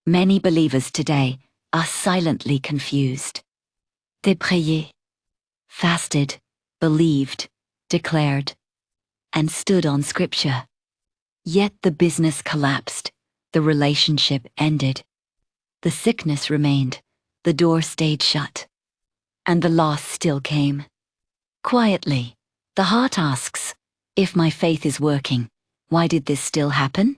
Many believers today are silently confused. They prayed, fasted, believed, declared, and stood on Scripture. Yet the business collapsed, the relationship ended, the sickness remained, the door stayed shut, and the loss still came. Quietly, the heart asks, if my faith is working, why did this still happen?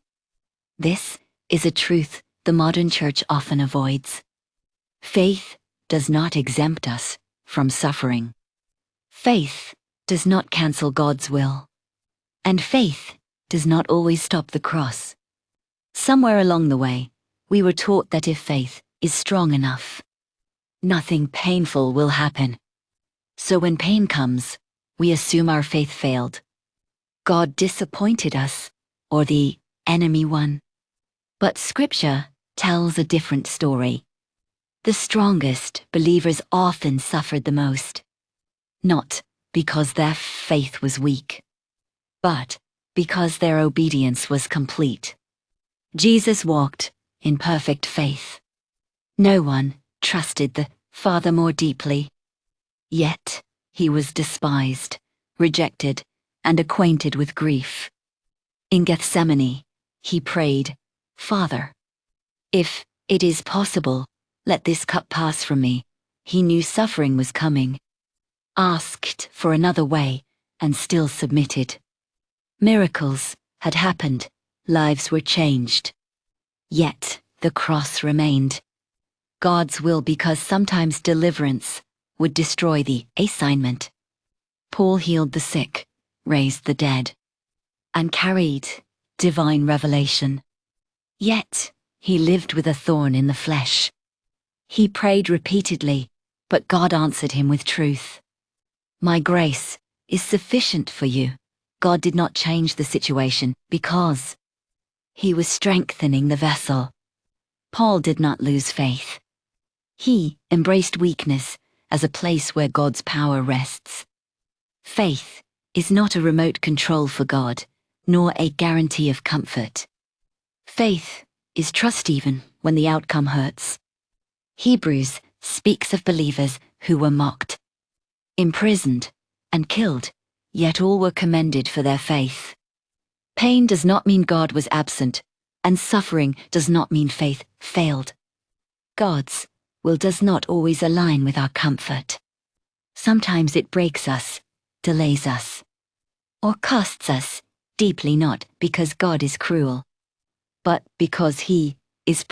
This is a truth the modern church often avoids. Faith does not exempt us from suffering. Faith does not cancel God's will. And faith does not always stop the cross. Somewhere along the way, we were taught that if faith is strong enough, nothing painful will happen. So when pain comes, we assume our faith failed. God disappointed us, or the enemy won. But Scripture tells a different story. The strongest believers often suffered the most, not because their faith was weak, but because their obedience was complete. Jesus walked in perfect faith. No one trusted the Father more deeply. Yet he was despised, rejected, and acquainted with grief. In Gethsemane, he prayed, "Father, if it is possible, let this cup pass from me." He knew suffering was coming, asked for another way, and still submitted. Miracles had happened, lives were changed. Yet the cross remained. God's will, because sometimes deliverance would destroy the assignment. Paul healed the sick, raised the dead, and carried divine revelation. Yet he lived with a thorn in the flesh. He prayed repeatedly, but God answered him with truth. "My grace is sufficient for you." God did not change the situation because he was strengthening the vessel. Paul did not lose faith. He embraced weakness as a place where God's power rests. Faith is not a remote control for God, nor a guarantee of comfort. Faith is trust even when the outcome hurts. Hebrews speaks of believers who were mocked, imprisoned, and killed, yet all were commended for their faith. Pain does not mean God was absent, and suffering does not mean faith failed. God's will does not always align with our comfort. Sometimes it breaks us, delays us, or costs us deeply, not because God is cruel, but because He is